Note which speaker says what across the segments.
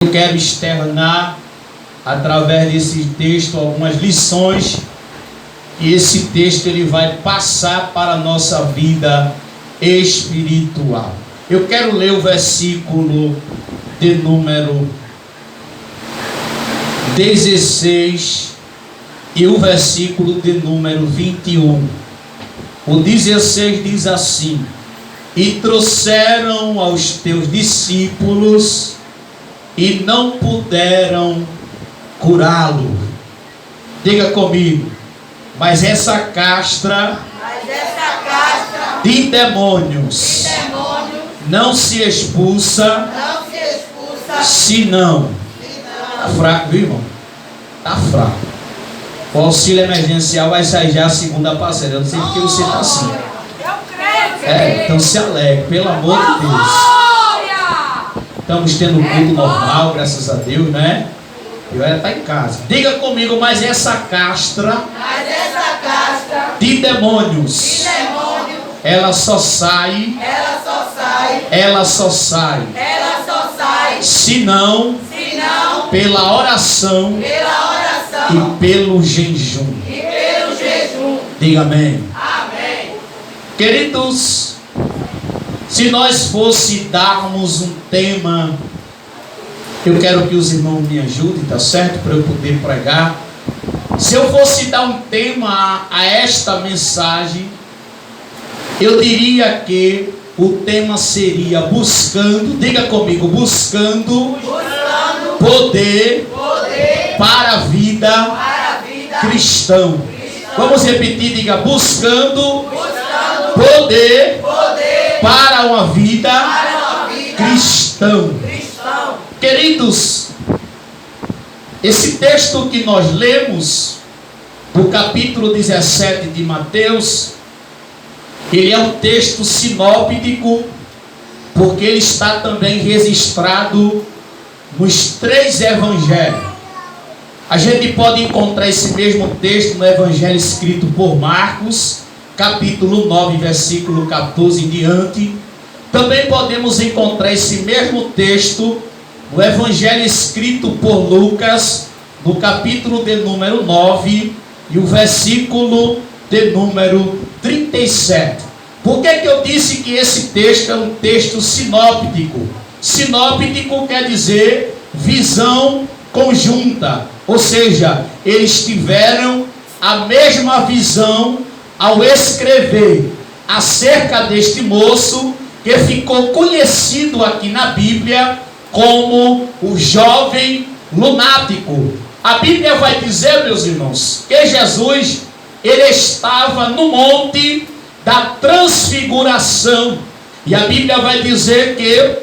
Speaker 1: Eu quero externar, através desse texto, algumas lições que esse texto ele vai passar para a nossa vida espiritual. Eu quero ler o versículo de número 16 e o versículo de número 21. O 16 diz assim: e trouxeram aos teus discípulos e não puderam curá-lo. Diga comigo: mas essa castra de demônios não se expulsa senão. Está fraco, viu, irmão? Está fraco. O auxílio emergencial vai sair já a segunda parcela. Eu não sei porque você está assim. Então se alegre, pelo amor de Deus. Estamos tendo um culto normal, graças a Deus, né? Eu era estar em casa. Diga comigo: mas essa castra de demônios, ela só sai, senão pela oração e pelo jejum. Diga amém. Queridos, se nós fosse darmos um tema, eu quero que os irmãos me ajudem, tá certo? Para eu poder pregar. Se eu fosse dar um tema a esta mensagem, eu diria que o tema seria buscando, diga comigo, buscando poder para a vida cristã. Vamos repetir, diga: buscando poder para uma vida cristã. Queridos, esse texto que nós lemos, do capítulo 17 de Mateus, ele é um texto sinóptico, porque ele está também registrado nos 3 evangelhos. A gente pode encontrar esse mesmo texto no evangelho escrito por Marcos, capítulo 9, versículo 14 em diante. Também podemos encontrar esse mesmo texto no evangelho escrito por Lucas, no capítulo de número 9 e o versículo de número 37. Por que eu disse que esse texto é um texto sinóptico? Sinóptico quer dizer visão conjunta, ou seja, eles tiveram a mesma visão ao escrever acerca deste moço que ficou conhecido aqui na Bíblia como o jovem lunático. A Bíblia vai dizer, meus irmãos, que Jesus ele estava no monte da transfiguração, e a Bíblia vai dizer que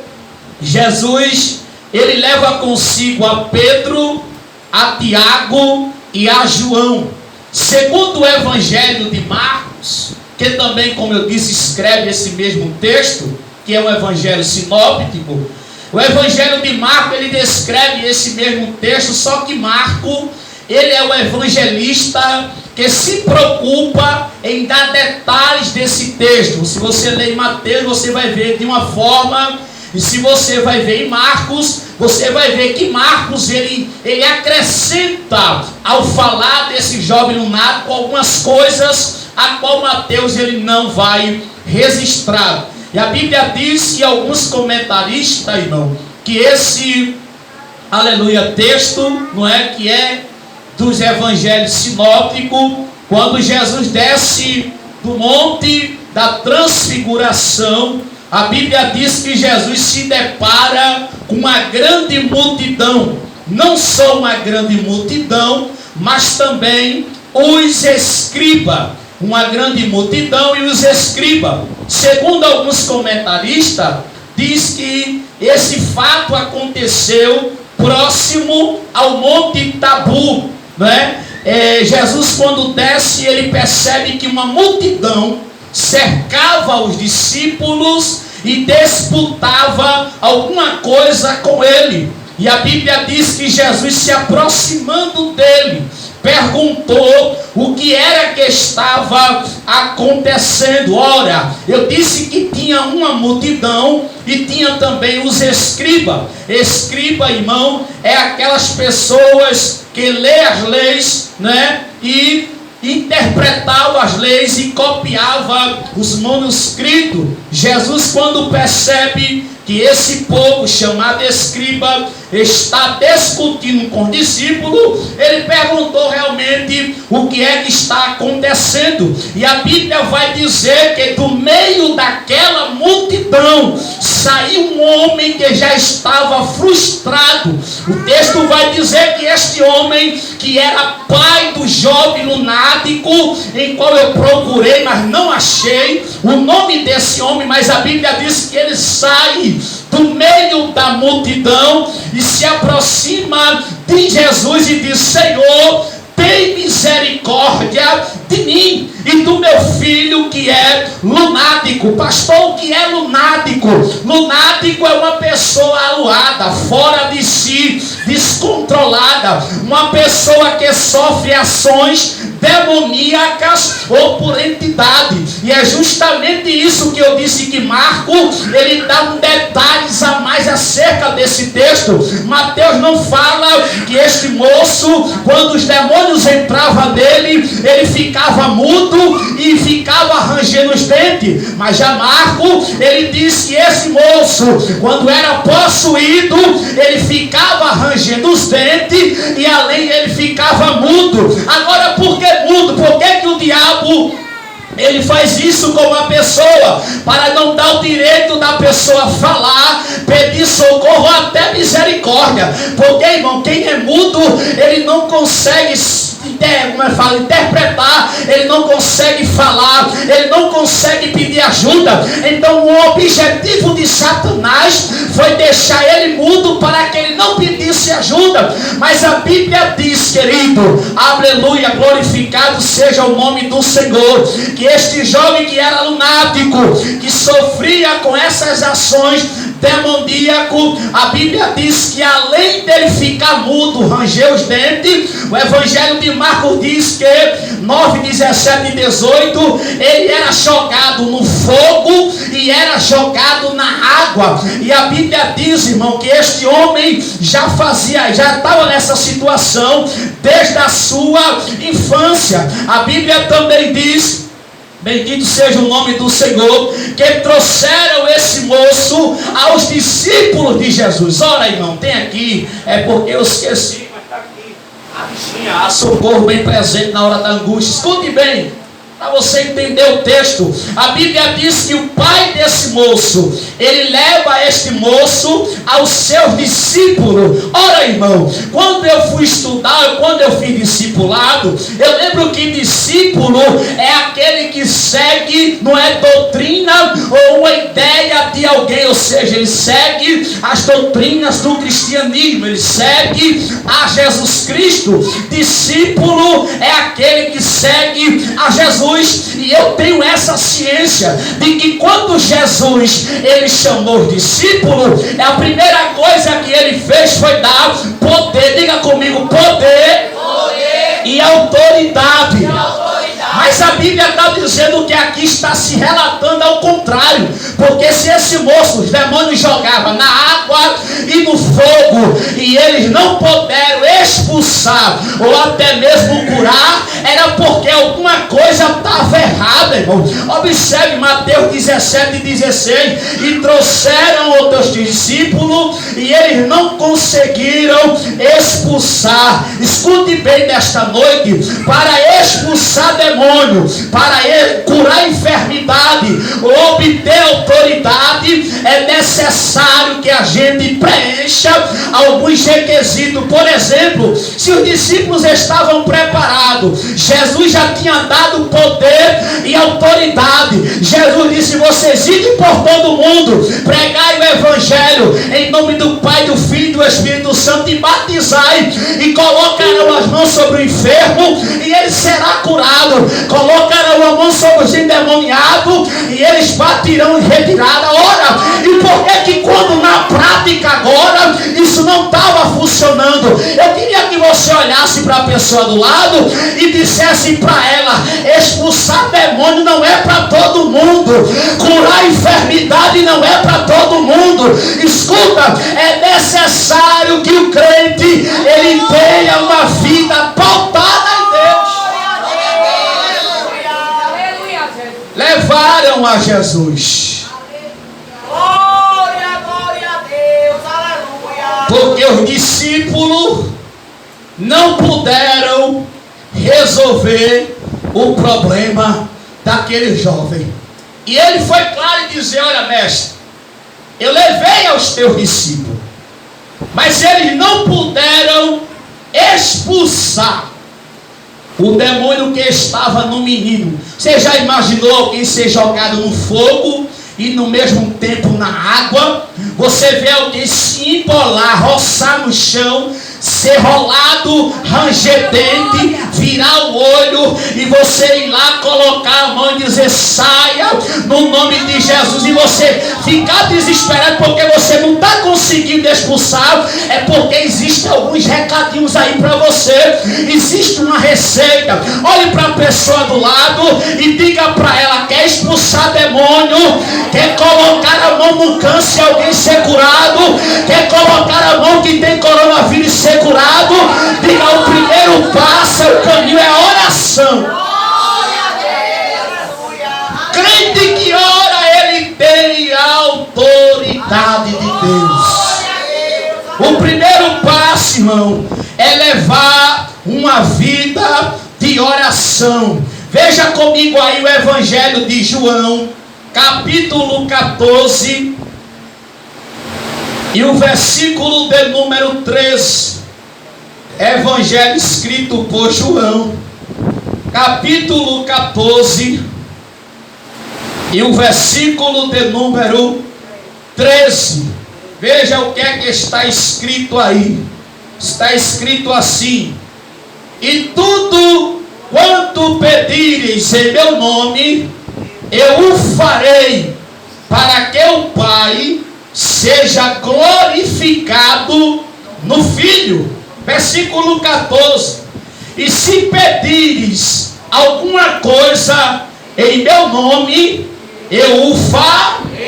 Speaker 1: Jesus ele leva consigo a Pedro, a Tiago e a João. Segundo o evangelho de Marcos, que também, como eu disse, escreve esse mesmo texto, que é um evangelho sinóptico, o evangelho de Marcos ele descreve esse mesmo texto, só que Marcos ele é o evangelista que se preocupa em dar detalhes desse texto. Se você ler em Mateus, você vai ver de uma forma, e se você vai ver em Marcos, você vai ver que Marcos ele acrescenta ao falar desse jovem lunático algumas coisas a qual Mateus ele não vai registrar. E a Bíblia diz, e alguns comentaristas, irmão, que esse texto, não é, que é dos evangelhos sinópticos, quando Jesus desce do monte da transfiguração, a Bíblia diz que Jesus se depara com uma grande multidão, não só uma grande multidão, mas também os escribas, uma grande multidão e os escribas. Segundo alguns comentaristas, diz que esse fato aconteceu próximo ao Monte Tabu, né? Jesus, quando desce, ele percebe que uma multidão cercava os discípulos e disputava alguma coisa com ele. E a Bíblia diz que Jesus, se aproximando dele, perguntou o que era que estava acontecendo. Ora, eu disse que tinha uma multidão e tinha também os escribas. Escriba, irmão, é aquelas pessoas que lê as leis, né? E interpretava as leis e copiava os manuscritos. Jesus, quando percebe que esse povo chamado escriba está discutindo com o discípulo, ele perguntou realmente o que é que está acontecendo. E a Bíblia vai dizer que do meio daquela multidão saiu um homem que já estava frustrado. O texto vai dizer que este homem, que era pai do jovem lunático, em qual eu procurei, mas não achei o nome desse homem, mas a Bíblia diz que ele sai do meio da multidão e se aproxima de Jesus e diz: Senhor, tem misericórdia de mim e do meu filho que é lunático. Pastor, o que é lunático? Lunático é uma pessoa aluada, fora de si, descontrolada, uma pessoa que sofre ações demoníacas ou por entidade. E é justamente isso que eu disse que Marco, ele dá detalhes a mais acerca desse texto. Mateus não fala que este moço, quando os demônios entravam nele, ele ficava mudo e ficava rangendo os dentes. Mas já Marco, ele diz que esse moço, quando era possuído, ele ficava rangendo os dentes e além ele ficava mudo. Agora, por que mudo? Por que o diabo ele faz isso com uma pessoa? Para não dar o direito da pessoa falar, pedir socorro ou até misericórdia. Porque, irmão, quem é mudo, ele não consegue interpretar, ele não consegue falar, ele não consegue pedir ajuda. Então o objetivo de Satanás foi deixar ele mudo para que ele não pedisse ajuda. Mas a Bíblia diz, querido, aleluia, glorificado seja o nome do Senhor, que este jovem que era lunático, que sofria com essas ações demoníaco, a Bíblia diz que além dele ficar mudo, ranger os dentes, o Evangelho de Marcos diz que 9, 17 e 18, ele era jogado no fogo e era jogado na água. E a Bíblia diz, irmão, que este homem já estava nessa situação desde a sua infância. A Bíblia também diz, bendito seja o nome do Senhor, que trouxeram esse moço aos discípulos de Jesus. Ora, irmão, tem aqui, é porque eu esqueci, mas está aqui a bichinha, a socorro bem presente na hora da angústia. Escute bem, para você entender o texto. A Bíblia diz que o pai desse moço, ele leva este moço aos seus discípulos. Ora, irmão, quando eu fui estudar, quando eu fui discipulado, eu lembro que discípulo é aquele que segue, não é doutrina ou uma ideia de alguém, ou seja, ele segue as doutrinas do cristianismo, ele segue a Jesus Cristo. Discípulo é aquele que segue a Jesus. E eu tenho essa ciência de que quando Jesus ele chamou os discípulos, a primeira coisa que ele fez foi dar poder. Diga comigo, poder e autoridade. Mas a Bíblia está dizendo que aqui está se relatando ao contrário. Porque se esse moço, os demônios jogavam na água e no fogo, e eles não puderam expulsar ou até mesmo curar, era porque alguma coisa estava errada, irmão. Observe Mateus 17 e 16. E trouxeram outros discípulos e eles não conseguiram expulsar. Escute bem nesta noite, para expulsar demônios, para curar enfermidade ou obter autoridade, é necessário que a gente preencha alguns requisitos. Por exemplo, se os discípulos estavam preparados, Jesus já tinha dado poder e autoridade. Jesus disse: vocês idem por todo o mundo, pregai o Evangelho em nome do Pai, do Filho e do Espírito Santo, e batizai, e colocarão as mãos sobre o enfermo e ele será curado. colocarão a mão sobre os endemoniados e eles baterão em retirada. Ora, e por que quando na prática agora isso não estava funcionando? Eu queria que você olhasse para a pessoa do lado e dissesse para ela: expulsar demônio não é para todo mundo, curar a enfermidade não é para todo mundo. Escuta, é necessário que o crente ele tenha uma vida pautada em Deus. Levaram a Jesus.
Speaker 2: Glória a Deus, aleluia.
Speaker 1: Porque os discípulos não puderam resolver o problema daquele jovem. E ele foi claro em dizer: olha, mestre, eu levei aos teus discípulos, mas eles não puderam expulsar o demônio que estava no menino. Você já imaginou alguém ser jogado no fogo e no mesmo tempo na água? Você vê alguém se embolar, roçar no chão, ser rolado, ranger dente, virar o olho e você ir lá colocar a mão e dizer: saia no nome de Jesus, e você ficar desesperado porque você não está conseguindo expulsar? É porque existem alguns recadinhos aí para você, existe uma receita. Olhe para a pessoa do lado e diga para ela: quer expulsar demônio? Quer colocar a mão no câncer e alguém ser curado? Quer colocar a mão que tem coronavírus e ser curado? Diga: o primeiro passo, o caminho é a oração. Crente que ora, ele tem a autoridade de Deus. O primeiro passo, irmão, é levar uma vida de oração. Veja comigo aí o Evangelho de João, capítulo 14, e o versículo de número 13. Evangelho escrito por João, capítulo 14, e o versículo de número 13. Veja o que é que está escrito aí. Está escrito assim: e tudo quanto pedires em meu nome, eu o farei, para que o Pai seja glorificado no Filho. Versículo 14: e se pedires alguma coisa em meu nome, eu o farei.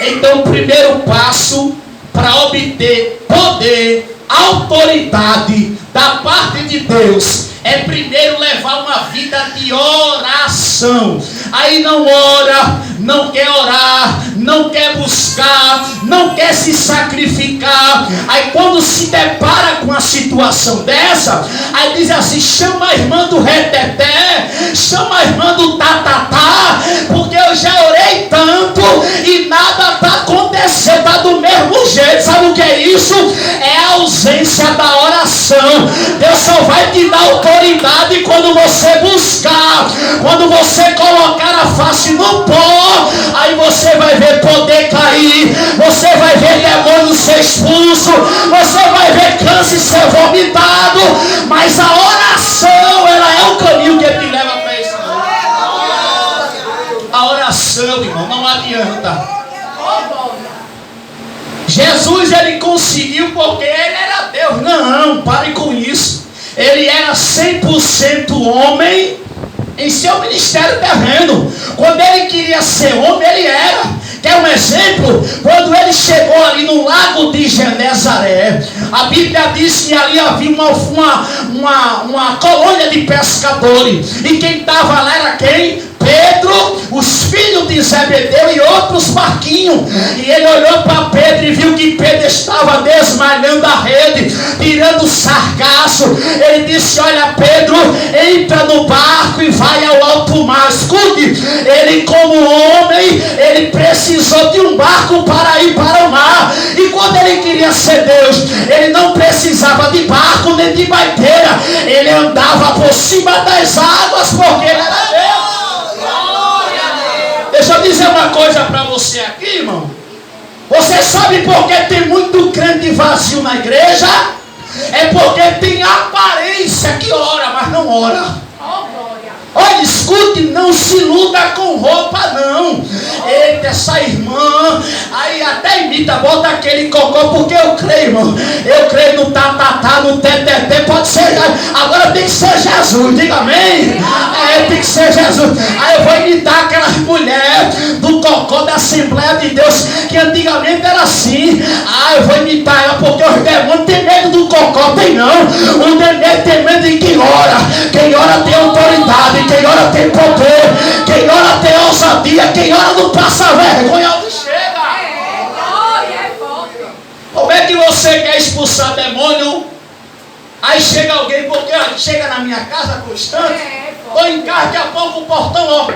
Speaker 1: Então, o primeiro passo para obter poder, autoridade da parte de Deus é primeiro levar uma vida de oração. Aí não ora, não quer orar, não quer buscar, não quer se sacrificar. Aí quando se depara com uma situação dessa, aí diz assim: chama a irmã do reteté, chama a irmã do tatatá, porque eu já orei tanto e nada está acontecendo, está do mesmo jeito. Sabe o que é isso? É a ausência da oração. Deus só vai te dar autoridade quando você buscar, quando você colocar a face no pó. Aí você vai ver poder cair, você vai ver demônio ser expulso, você vai ver câncer ser vomitado. Mas a oração, ela é o caminho que te leva para isso. A oração, irmão, não adianta. Jesus, ele conseguiu porque ele era Deus. Não, pare com isso. Ele era 100% homem em seu ministério terreno. Quando ele queria ser homem, ele era. Quer um exemplo? Quando ele chegou ali no lago de Genezaré, a Bíblia diz que ali havia uma colônia de pescadores. E quem estava lá era quem? Pedro, os filhos de Zebedeu e outros barquinhos. E ele olhou para Pedro e viu que Pedro estava desmalhando a rede, tirando o sargaço. Ele disse: olha, Pedro, entra no barco e vai ao alto mar. Escute, ele como homem, ele precisou de um barco para ir para o mar. E quando ele queria ser Deus, ele não precisava de barco nem de baiteira. Ele andava por cima das águas porque ele era Deus. Deixa eu dizer uma coisa para você aqui, irmão. Você sabe por que tem muito crente vazio na igreja? É porque tem aparência que ora, mas não ora. Olha, escute, não se iluda com roupa, não. Eita, essa irmã, aí até imita, bota aquele cocô, porque eu creio, irmão. Eu creio no tatatá, no teteté, pode ser, agora tem que ser Jesus, diga amém. Tem que ser Jesus. Aí eu vou imitar aquelas mulheres do cocô da Assembleia de Deus, que antigamente era assim. Eu vou imitar ela, porque os demônios têm medo do cocô, tem não. O demônio tem medo de quem ora. Quem ora tem autoridade, quem ora tem poder, quem ora tem ousadia, quem ora não passa vergonha onde chega. Como é que você quer expulsar demônio? Aí chega alguém, porque chega na minha casa constante, estou em casa, daqui a pouco o portão, ó.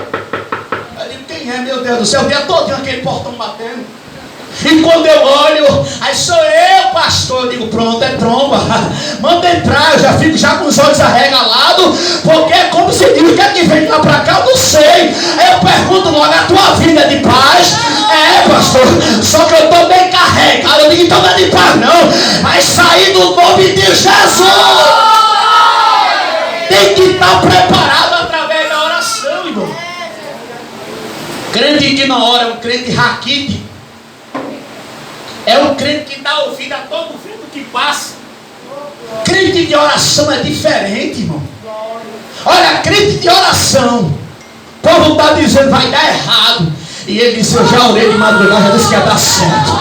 Speaker 1: Eu digo, quem é, meu Deus do céu? O dia todo aquele portão batendo. E quando eu olho, aí sou eu, pastor. Eu digo, pronto, é tromba. Manda entrar, eu já fico já com os olhos arregalados, porque é como se diz, o que é que vem lá pra cá? Eu não sei. Aí eu pergunto logo, a tua vida é de paz? Pastor, só que eu estou bem carregado. Eu digo, então não é de paz não. Vai sair do nome de Jesus. Tem que estar preparado através da oração, irmão. Crente que não ora é um crente raquítico. É um crente que dá ouvido a todo vento que passa. Crente de oração é diferente, irmão. Olha, crente de oração, o povo está dizendo vai dar errado, e ele disse, eu já orei de madrugada, já disse que ia dar certo.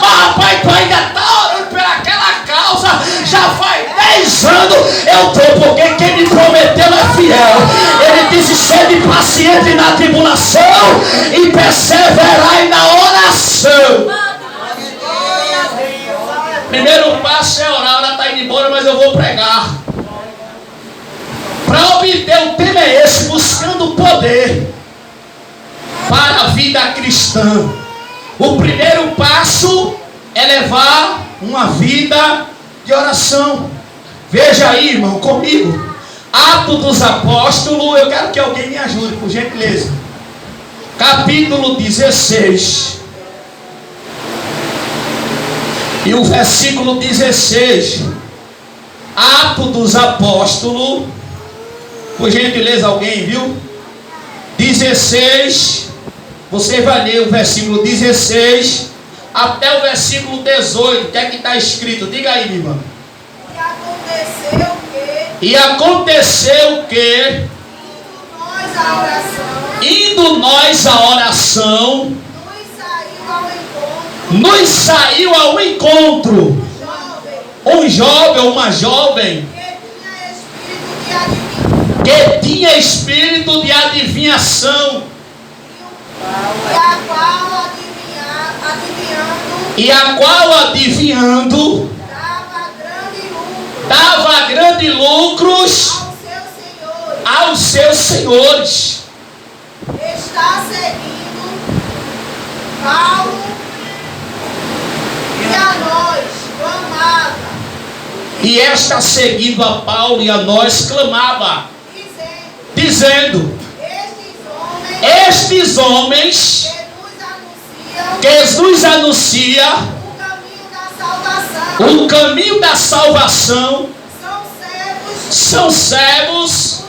Speaker 1: Mas rapaz, tu ainda está orando por aquela causa, já faz 10 anos eu estou, porque quem me prometeu é fiel. Ele disse, sede paciente na tribulação e perseverai na oração. Primeiro passo é orar, ela está indo embora, mas eu vou pregar. Para obter o tema é esse, buscando poder para a vida cristã. O primeiro passo é levar uma vida de oração. Veja aí, irmão, comigo. Atos dos Apóstolos, eu quero que alguém me ajude, por gentileza. Capítulo 16. E o versículo 16. Atos dos Apóstolos. Por gentileza, alguém viu? 16. Você vai ler o versículo 16 até o versículo 18. O que é que está escrito? Diga aí, minha irmã. E aconteceu que indo nós à oração, nos saiu ao encontro um jovem, uma jovem que tinha espírito de adivinhação, e a qual adivinhando dava grande lucros aos seus senhores.
Speaker 2: Está seguindo Paulo e a nós clamava.
Speaker 1: E esta seguindo a Paulo e a nós clamava, dizendo: estes homens que nos anuncia o caminho da salvação são servos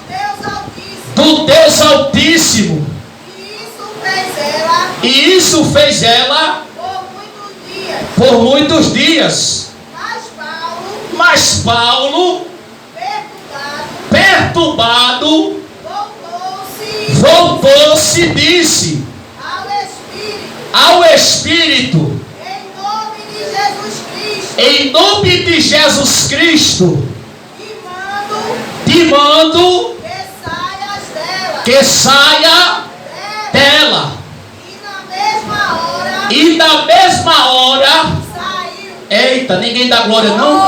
Speaker 1: do Deus Altíssimo. E isso fez ela por muitos dias. Mas Paulo, perturbado, voltou-se e disse ao Espírito, em nome de Jesus Cristo, te mando que saia dela. E na mesma hora, eita, ninguém dá glória não?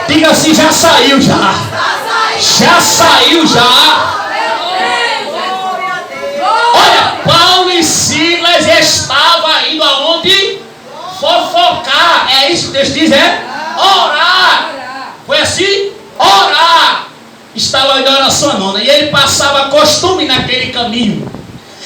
Speaker 1: Diga assim, já saiu já. Já saiu já. Olha, Paulo e Silas estavam indo aonde? Fofocar. É isso que Deus diz, é? Orar. Foi assim? Orar. Estava indo a oração anônima. E ele passava costume naquele caminho.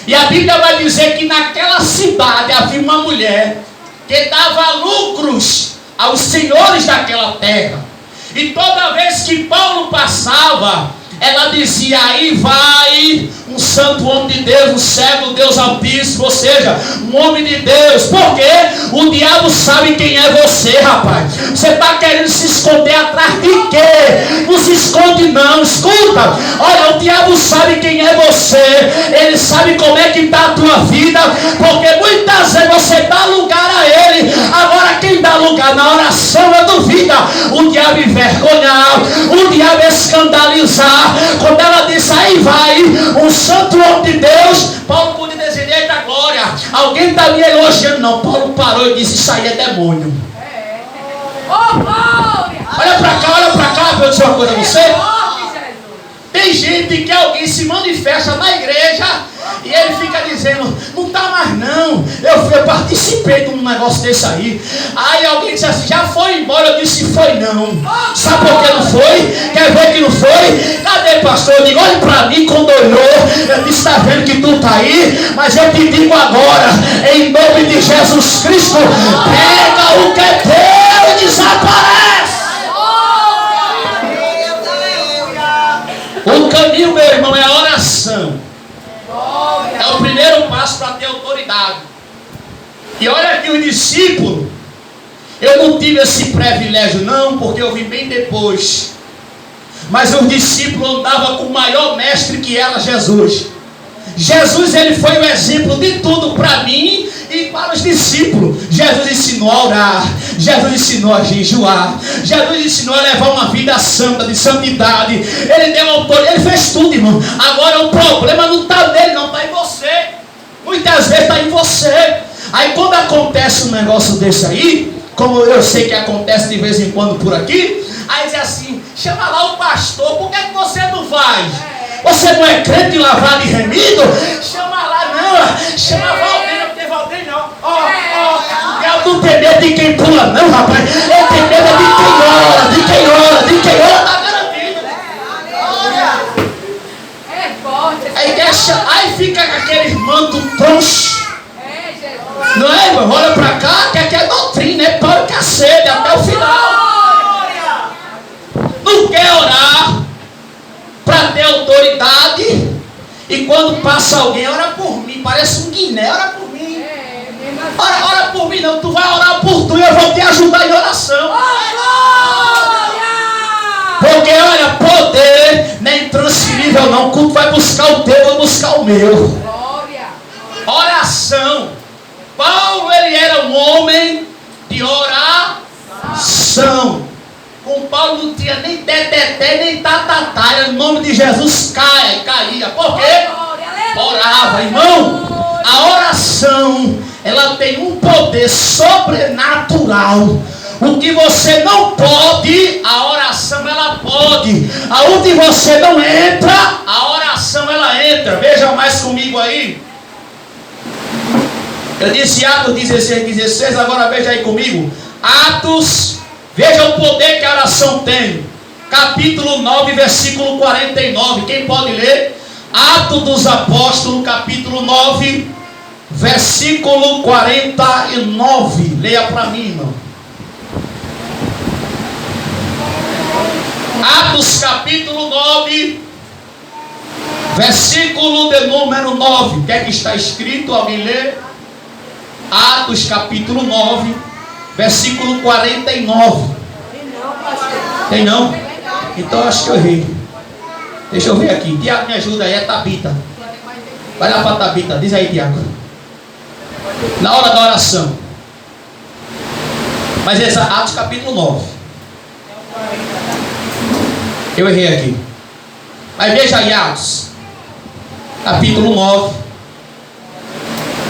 Speaker 1: E a Bíblia vai dizer que naquela cidade havia uma mulher que dava lucros aos senhores daquela terra. E toda vez que Paulo passava, ela dizia: aí vai um santo homem de Deus, um servo do Deus Altíssimo, ou seja, um homem de Deus. Porque o diabo sabe quem é você, rapaz. Você está querendo se esconder atrás de quê? Não se esconde não, escuta. Olha, o diabo sabe quem é você. Ele sabe como é que está a tua vida, porque muitas vezes você dá lugar a ele. Agora quem dá lugar na oração é duvida. O diabo envergonhar, o diabo escandalizar. Quando ela disse: aí vai um santo homem de Deus, Paulo pôde dizer: eita glória, alguém está me elogiando. Não, Paulo parou e disse: isso aí é demônio. Olha para cá, para eu dizer uma coisa a você. Tem gente que alguém se manifesta na igreja e ele fica dizendo: não está mais não, eu participei de um negócio desse aí. Aí alguém disse assim: já foi embora. Eu disse: foi não. Sabe por que não foi? Quer ver que não foi? Cadê, pastor? Eu digo: olhe para mim quando olhou. Eu disse: está vendo que tu está aí? Mas eu te digo agora, em nome de Jesus Cristo, pega o que é teu e desaparece. O caminho, meu irmão, é a oração. É o primeiro passo para ter autoridade. E olha aqui, o discípulo, eu não tive esse privilégio não, porque eu vim bem depois. Mas o discípulo andava com o maior mestre, que era Jesus. Jesus, ele foi o exemplo de tudo para mim e para os discípulos. Jesus ensinou a orar, Jesus ensinou a jejuar, Jesus ensinou a levar uma vida santa, de santidade. Ele deu autoridade, ele fez tudo, irmão. Agora o problema não está nele, não, está em você. Muitas vezes está em você. Aí quando acontece um negócio desse aí, como eu sei que acontece de vez em quando por aqui, aí diz assim: chama lá o pastor, por que você não vai? Você não é crente lavado e remido? Chama lá não, chama Valdeiro, não tem Valdeiro não. Eu não tenho medo de quem pula não, rapaz. Eu tenho medo de quem ora, tá garantido. Aí fica com aquele manto troncho. Não é, irmão? Olha pra cá, que aqui é doutrina, é pau e cacete, até o final. Não quer orar para ter autoridade, e quando passa alguém: ora por mim, parece um guiné, ora por mim. Ora por mim não, tu vai orar por tu e eu vou te ajudar em oração. Porque olha, poder não é intransferível não. O culto vai buscar o teu, eu vou buscar o meu. Oração. Paulo, ele era um homem de oração. Com Paulo não tinha nem teteté, nem tatatá. Era o nome de Jesus caía. Por quê? Orava, irmão. A oração, ela tem um poder sobrenatural. O que você não pode, a oração ela pode. Aonde você não entra, a oração ela entra. Veja mais comigo aí. Eu disse Atos 16, agora veja aí comigo. Atos, veja o poder que a oração tem. Capítulo 9, versículo 49. Quem pode ler? Atos dos Apóstolos, capítulo 9, versículo 49. Leia para mim, irmão. Atos capítulo 9, versículo de número 9. O que é que está escrito? Alguém lê? Atos capítulo 9, versículo 49. Tem não? Então acho que eu errei. Deixa eu ver aqui. Tiago, me ajuda aí, é Tabita. Vai lá para Tabita, diz aí, Tiago. Na hora da oração. Mas essa Atos capítulo 9. Eu errei aqui. Mas veja aí, Atos capítulo 9.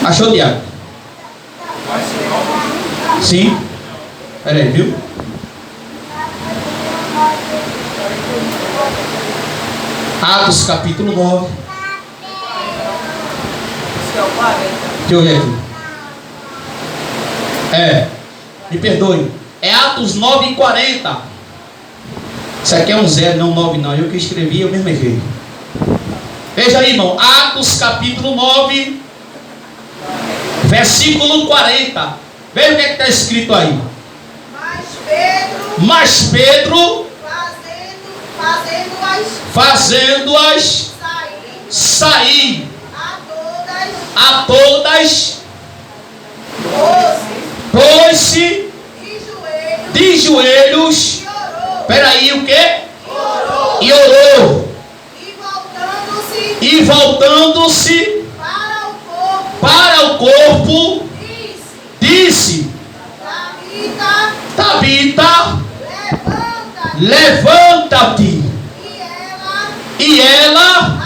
Speaker 1: Achou, Tiago? Sim. Espera aí, viu? Atos capítulo 9. Deixa eu ver aqui. Me perdoe. É Atos 9 e 40. Isso aqui é um 0, não 9 não. Eu que escrevi, eu mesmo errei. Veja aí, irmão. Atos capítulo 9, versículo 40. Veja o que está escrito aí.
Speaker 2: Mas Pedro
Speaker 1: fazendo-as sair a todas, pôs-se de joelhos. Peraí, o quê? E orou. E voltando-se para o corpo, disse: Tabita, levanta-te. E ela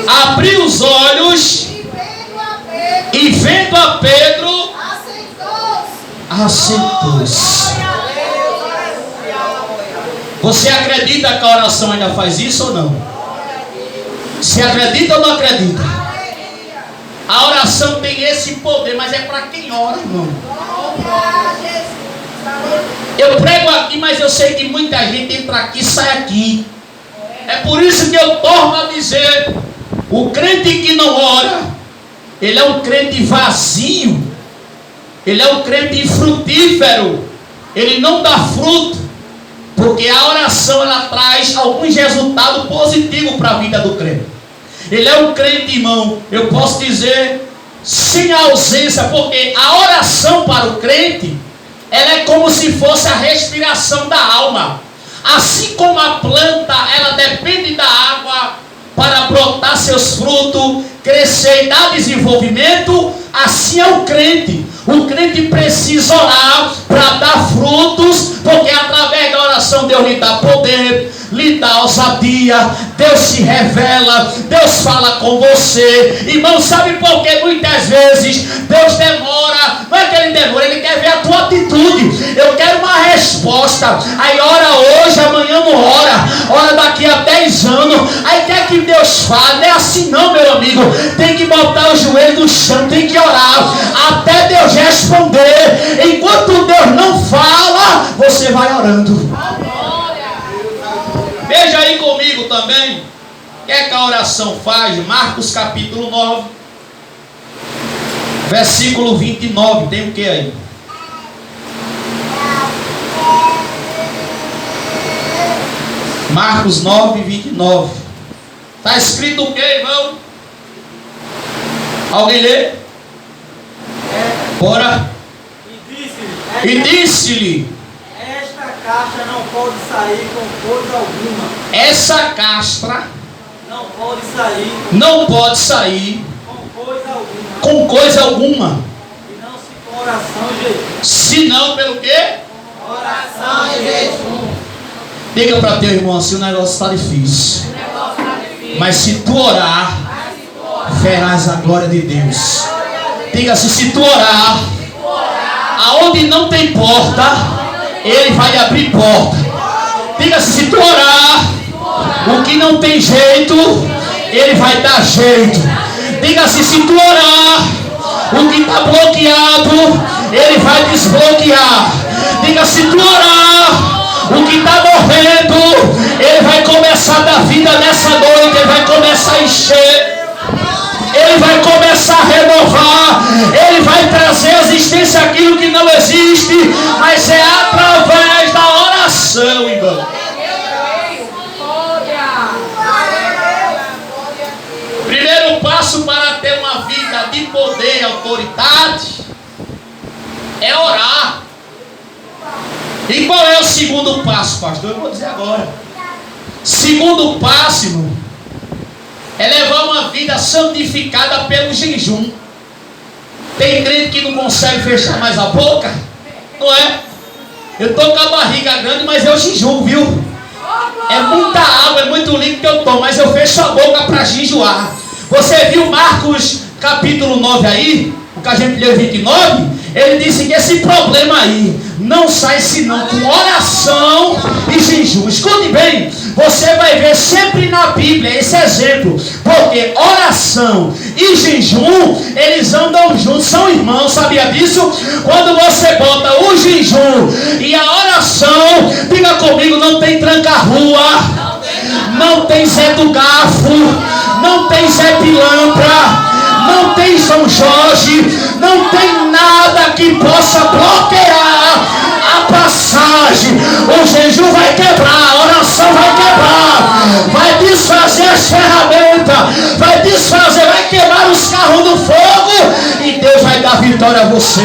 Speaker 1: abriu os olhos e vendo a Pedro, assentou-se. Você acredita que a oração ainda faz isso ou não? Você acredita ou não acredita? A oração tem esse poder, mas é para quem ora, irmão. Eu prego aqui, mas eu sei que muita gente entra aqui e sai aqui. É por isso que eu torno a dizer: o crente que não ora, ele é um crente vazio, ele é um crente infrutífero, ele não dá fruto, porque a oração ela traz alguns resultados positivos para a vida do crente. Ele é um crente, irmão, eu posso dizer, sem ausência, porque a oração para o crente, ela é como se fosse a respiração da alma. Assim como a planta, ela depende da água para brotar seus frutos, crescer e dar desenvolvimento, assim é o crente. O crente precisa orar para dar frutos, porque através da oração Deus lhe dá poder, lhe dá ousadia, Deus se revela, Deus fala com você. Irmão, sabe por que muitas vezes Deus demora? Não é que Ele demora, Ele quer ver a tua atitude. Eu quero uma resposta. Aí ora hoje, amanhã não ora daqui a 10 anos. Aí quer que Deus fale? Não é assim não, meu amigo. Tem que botar o joelho no chão, tem que orar até Deus responder. Enquanto Deus não fala, você vai orando. Veja aí comigo também o que é que a oração faz. Marcos capítulo 9, versículo 29. Tem o que aí? Marcos 9, 29. Está escrito o que, irmão? Alguém lê? Bora. E disse-lhe:
Speaker 3: esta caixa não pode sair com coisa alguma.
Speaker 1: Essa castra
Speaker 3: não pode sair
Speaker 1: com coisa alguma.
Speaker 3: E não se com oração e jejum.
Speaker 1: Se não pelo quê?
Speaker 3: Oração e jejum.
Speaker 1: Diga para teu irmão assim: o negócio está difícil. Mas se tu orar, verás a glória de Deus. Diga assim: se tu orar, aonde não tem porta, Ele vai abrir porta. Diga assim: se tu orar, o que não tem jeito, Ele vai dar jeito. Diga assim: se tu orar, o que está bloqueado, Ele vai desbloquear. Diga: se tu orar, o que está morrendo, Ele vai começar a dar vida nessa noite. Ele vai começar a encher, Ele vai começar a renovar, Ele vai trazer à existência aquilo que não existe, mas é através da oração, irmão. Primeiro passo para ter uma vida de poder e autoridade é orar. E qual é o segundo passo, pastor? Eu vou dizer agora. Segundo passo, irmão, é levar uma vida santificada pelo jejum. Tem crente que não consegue fechar mais a boca, não é? Eu estou com a barriga grande, mas eu jejuo, viu? É muita água, é muito líquido que eu tomo, mas eu fecho a boca para jejuar. Você viu Marcos capítulo 9 aí? O que a gente leu 29? Ele disse que esse problema aí não sai senão com oração e jejum. Escute bem, você vai ver sempre na Bíblia esse exemplo, porque oração e jejum, eles andam juntos, são irmãos, sabia disso? Quando você bota o jejum e a oração, diga comigo, não tem tranca-rua, não tem Zé do Garfo, não tem Zé Pilantra, não tem São Jorge, não tem nada que possa bloquear a passagem. O jejum vai quebrar, a oração as ferramentas, vai desfazer, vai queimar os carros do fogo e Deus vai dar vitória a você.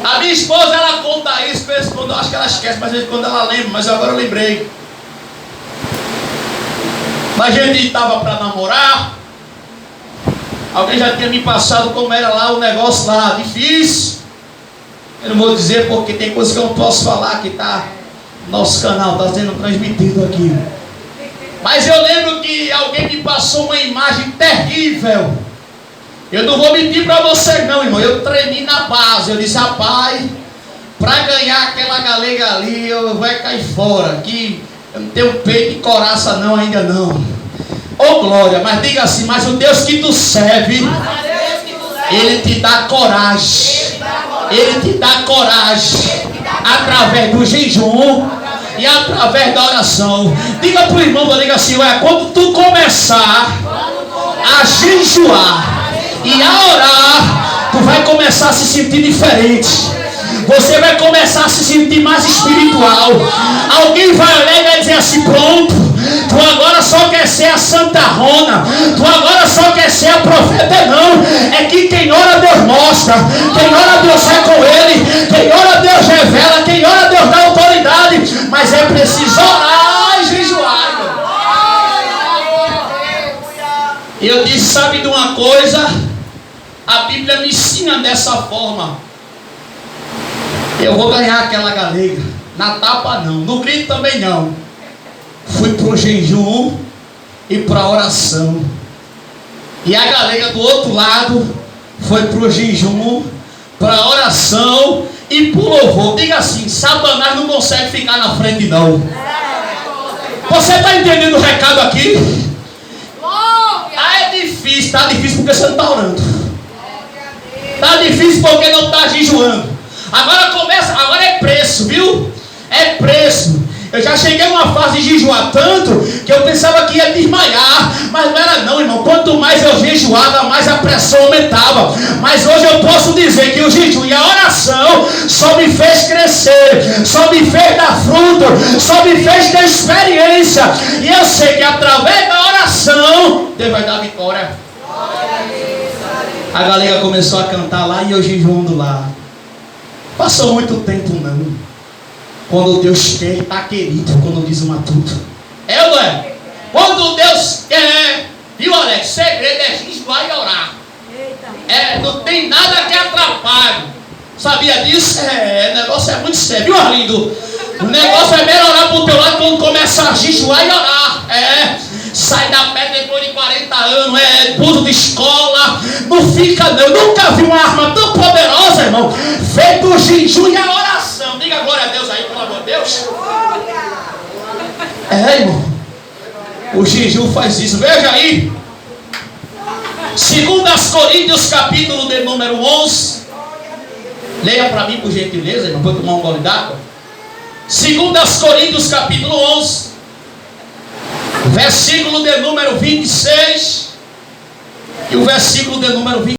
Speaker 1: A minha esposa, ela conta isso, quando eu acho que ela esquece, mas quando ela lembra, mas agora eu lembrei. A gente estava para namorar, alguém já tinha me passado como era lá o negócio lá, difícil. Eu não vou dizer porque tem coisas que eu não posso falar que está no nosso canal, está sendo transmitido aqui. Mas eu lembro que alguém me passou uma imagem terrível. Eu não vou mentir para vocês não, irmão. Eu tremi na base. Eu disse, rapaz, para ganhar aquela galega ali, eu vou cair fora. Que eu não tenho peito e coraça não, ainda não. Ô glória, mas diga assim, mas o Deus que tu serve, Ele te dá coragem. Ele te dá coragem. Através do jejum e através da oração. Diga para o irmão, diga assim, ué, quando tu começar a jejuar e a orar, tu vai começar a se sentir diferente. Você vai começar a se sentir mais espiritual. Alguém vai olhar e vai dizer assim, pronto, tu agora só quer ser a Santa Rona, tu agora só quer ser a profeta. Não, é que quem ora Deus mostra, quem ora Deus é com ele, quem ora Deus revela, quem ora Deus dá autoridade. Mas é preciso orar e jejuar. E eu disse, sabe de uma coisa? A Bíblia me ensina dessa forma. Eu vou ganhar aquela galega. Na tapa não, no grito também não. Fui para o jejum e para a oração. E a galega do outro lado foi para o jejum, para a oração e para o louvor. Diga assim, Satanás não consegue ficar na frente não. Você está entendendo o recado aqui? Ah, é difícil, está difícil porque você não está orando. Está difícil porque não está jejuando. Agora é preço, viu? É preço. Eu já cheguei a uma fase de jejuar tanto que eu pensava que ia desmaiar, mas não era não, irmão. Quanto mais eu jejuava, mais a pressão aumentava. Mas hoje eu posso dizer que o jejum e a oração só me fez crescer, só me fez dar fruto, só me fez ter experiência. E eu sei que através da oração Deus vai dar vitória. A galera começou a cantar lá e eu jejuando lá. Passou muito tempo não. Quando Deus quer, está querido, quando diz uma tudo. É ou não é? Quando Deus quer, viu Alex? O segredo é jejuar e orar. É, não tem nada que atrapalhe. Sabia disso? É, o negócio é muito sério, viu Arlindo? O negócio é melhorar para o teu lado quando começa a jejuar e orar. É, sai da pedra depois de 40 anos, é curso de escola. Não fica não, eu nunca vi uma arma tão poderosa, irmão, feito o jejum e a oração. Diga glória a Deus aí, pelo amor de Deus. É, irmão, o jejum faz isso. Veja aí, 2 Coríntios capítulo de número 11. Leia para mim por gentileza, irmão, para tomar um gole d'água. 2 Coríntios capítulo 11, versículo de número 26 e o versículo de número 20.